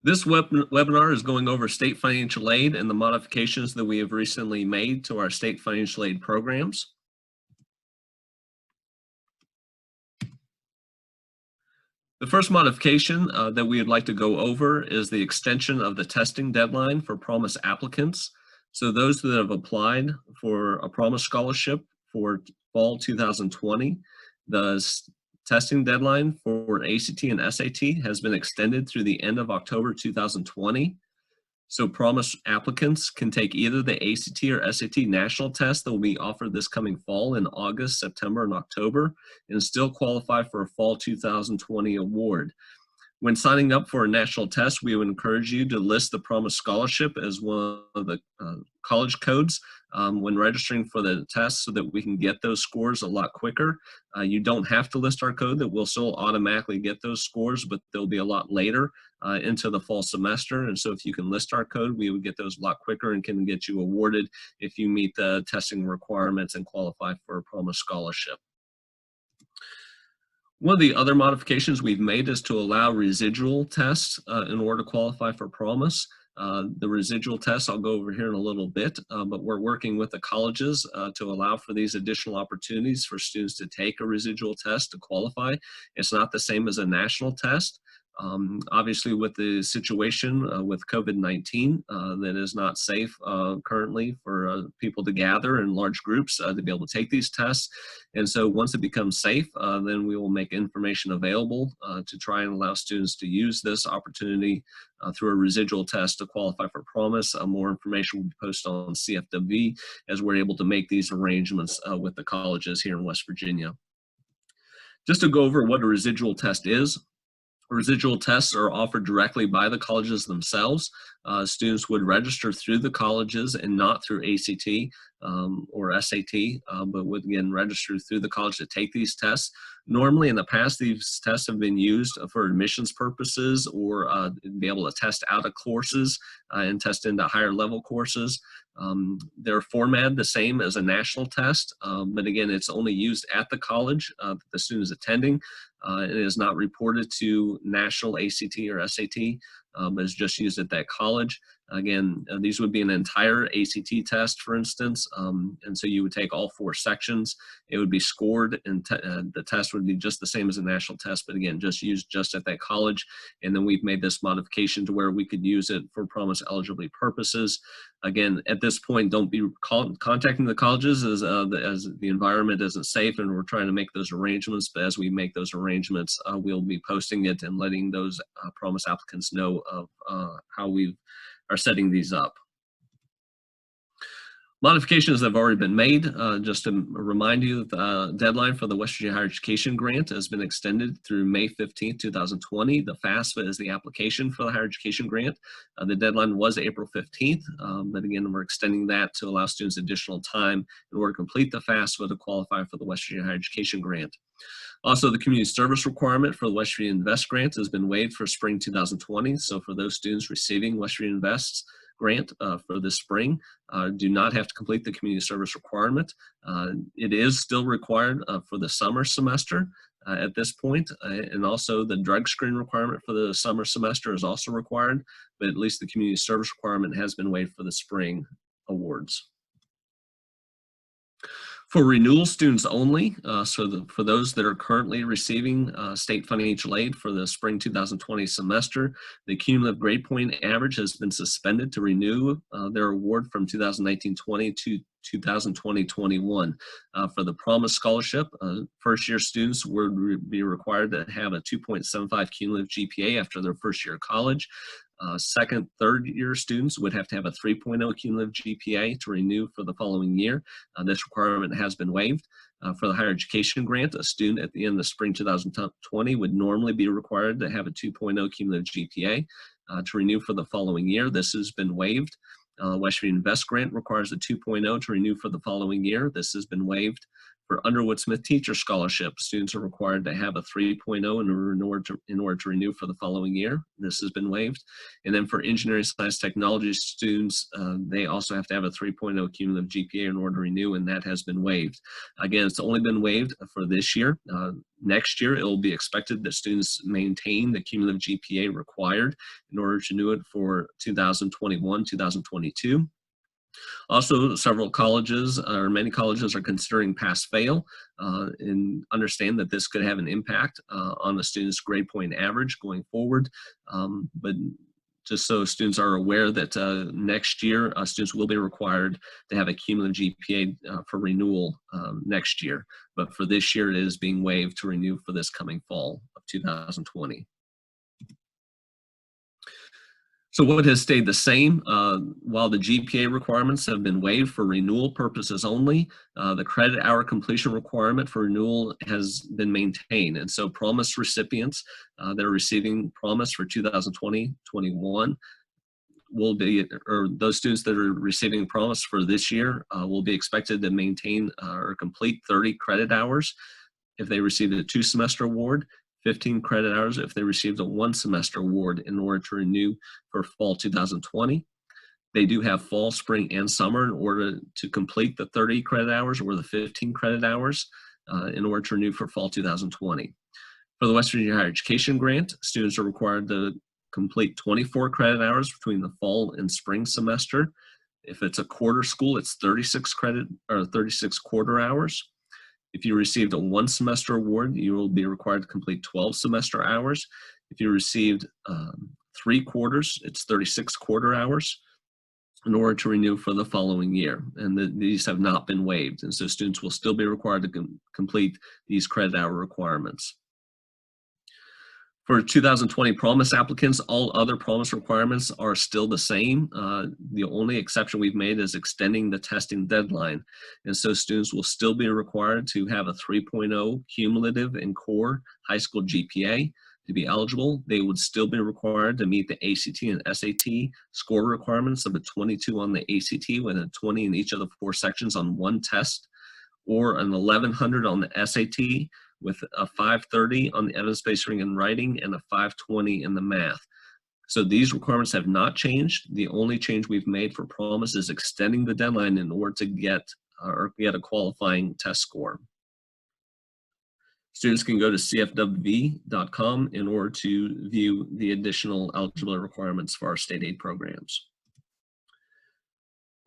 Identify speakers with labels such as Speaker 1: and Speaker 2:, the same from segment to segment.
Speaker 1: This webinar is going over state financial aid and the modifications that we have recently made to our state financial aid programs. The first modification that we would like to go over is the extension of the testing deadline for Promise applicants. So those that have applied for a Promise scholarship for fall 2020, the testing deadline for ACT and SAT has been extended through the end of October 2020. So Promise applicants can take either the ACT or SAT national test that will be offered this coming fall in August, September, and October, and still qualify for a fall 2020 award. When signing up for a national test, we would encourage you to list the Promise Scholarship as one of the college codes when registering for the test so that we can get those scores a lot quicker. You don't have to list our code, that we'll still automatically get those scores, but they'll be a lot later into the fall semester. And so if you can list our code, we would get those a lot quicker and can get you awarded if you meet the testing requirements and qualify for a Promise Scholarship. One of the other modifications we've made is to allow residual tests in order to qualify for Promise. The residual tests I'll go over here in a little bit, but we're working with the colleges to allow for these additional opportunities for students to take a residual test to qualify. It's not the same as a national test. Obviously, with the situation with COVID-19, that is not safe currently for people to gather in large groups to be able to take these tests. And so once it becomes safe, then we will make information available to try and allow students to use this opportunity through a residual test to qualify for Promise. More information will be posted on CFW as we're able to make these arrangements with the colleges here in West Virginia. Just to go over what a residual test is. Residual tests are offered directly by the colleges themselves. Students would register through the colleges and not through ACT or SAT, but would again register through the college to take these tests. Normally in the past, these tests have been used for admissions purposes or be able to test out of courses and test into higher level courses. They're formatted the same as a national test, but again, it's only used at the college that the student is attending. It is not reported to national ACT or SAT, but is just used at that college. Again, these would be an entire ACT test, for instance, and so you would take all 4 sections. It would be scored, and the test would be just the same as a national test, but again, just used just at that college. And then we've made this modification to where we could use it for Promise eligibility purposes. Again, at this point, don't be contacting the colleges as the environment isn't safe, and we're trying to make those arrangements. But as we make those arrangements, we'll be posting it and letting those Promise applicants know of how we are setting these up. Modifications have already been made. Just to remind you that the deadline for the West Virginia Higher Education Grant has been extended through May 15, 2020. The FAFSA is the application for the Higher Education Grant. The deadline was April 15th, but again, we're extending that to allow students additional time in order to complete the FAFSA to qualify for the West Virginia Higher Education Grant. Also, the community service requirement for the West Virginia Invest Grant has been waived for spring 2020. So for those students receiving West Virginia Invest's grant for this spring, do not have to complete the community service requirement. It is still required for the summer semester at this point, and also the drug screen requirement for the summer semester is also required, but at least the community service requirement has been waived for the spring awards. For renewal students only, for those that are currently receiving state financial aid for the spring 2020 semester, the cumulative grade point average has been suspended to renew their award from 2019-20 to 2020-21. For the Promise Scholarship, first year students would be required to have a 2.75 cumulative GPA after their first year of college. Second, third year students would have to have a 3.0 cumulative GPA to renew for the following year. This requirement has been waived. For the higher education grant, a student at the end of spring 2020 would normally be required to have a 2.0 cumulative GPA to renew for the following year. This has been waived. West Virginia Invest Grant requires a 2.0 to renew for the following year. This has been waived. For Underwood Smith Teacher Scholarship, students are required to have a 3.0 in order to renew for the following year. This has been waived. And then for Engineering Science Technology students, they also have to have a 3.0 cumulative GPA in order to renew, and that has been waived. Again, it's only been waived for this year. Next year, it will be expected that students maintain the cumulative GPA required in order to renew it for 2021, 2022. Also, several colleges, or many colleges, are considering pass-fail and understand that this could have an impact on the student's grade point average going forward. But just so students are aware that next year, students will be required to have a cumulative GPA for renewal next year. But for this year, it is being waived to renew for this coming fall of 2020. So what has stayed the same, while the GPA requirements have been waived for renewal purposes only, the credit hour completion requirement for renewal has been maintained. And so promise recipients that are receiving promise for 2020-21 will be, or those students that are receiving promise for this year will be expected to maintain or complete 30 credit hours if they received a 2-semester award, 15 credit hours if they received a 1-semester award in order to renew for fall 2020. They do have fall, spring, and summer in order to complete the 30 credit hours or the 15 credit hours in order to renew for fall 2020. For the West Virginia Higher Education Grant, students are required to complete 24 credit hours between the fall and spring semester. If it's a quarter school, it's 36 quarter hours. If you received a 1-semester award, you will be required to complete 12 semester hours. If you received 3 quarters, it's 36 quarter hours in order to renew for the following year. And these have not been waived. And so students will still be required to complete these credit hour requirements. For 2020 promise applicants, all other promise requirements are still the same. The only exception we've made is extending the testing deadline. And so students will still be required to have a 3.0 cumulative and core high school GPA to be eligible. They would still be required to meet the ACT and SAT score requirements of a 22 on the ACT with a 20 in each of the 4 sections on one test, or an 1100 on the SAT with a 530 on the evidence-based reading and writing and a 520 in the math. So these requirements have not changed. The only change we've made for promise is extending the deadline in order to get a qualifying test score. Students can go to cfwv.com in order to view the additional eligibility requirements for our state aid programs.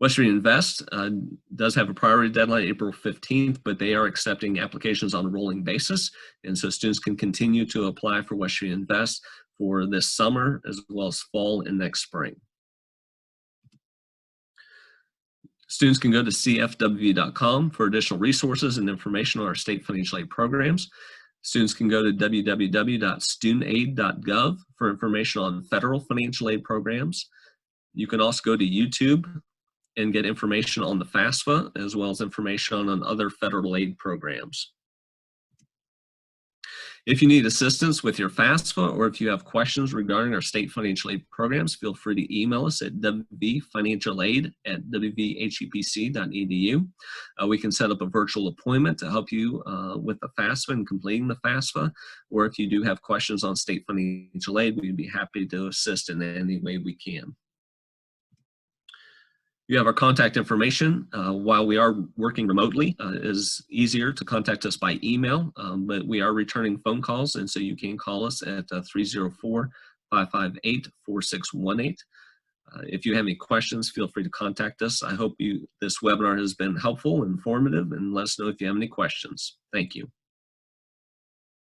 Speaker 1: West Virginia Invest does have a priority deadline April 15th, but they are accepting applications on a rolling basis. And so students can continue to apply for West Virginia Invest for this summer as well as fall and next spring. Students can go to cfwv.com for additional resources and information on our state financial aid programs. Students can go to www.studentaid.gov for information on federal financial aid programs. You can also go to YouTube and get information on the FAFSA as well as information on other federal aid programs. If you need assistance with your FAFSA or if you have questions regarding our state financial aid programs, feel free to email us at wvfinancialaid@wvhepc.edu. We can set up a virtual appointment to help you with the FAFSA and completing the FAFSA, or if you do have questions on state financial aid, we'd be happy to assist in any way we can. You have our contact information. While we are working remotely, it is easier to contact us by email, but we are returning phone calls, and so you can call us at 304-558-4618. If you have any questions, feel free to contact us. I hope this webinar has been helpful and informative, and let us know if you have any questions. Thank you.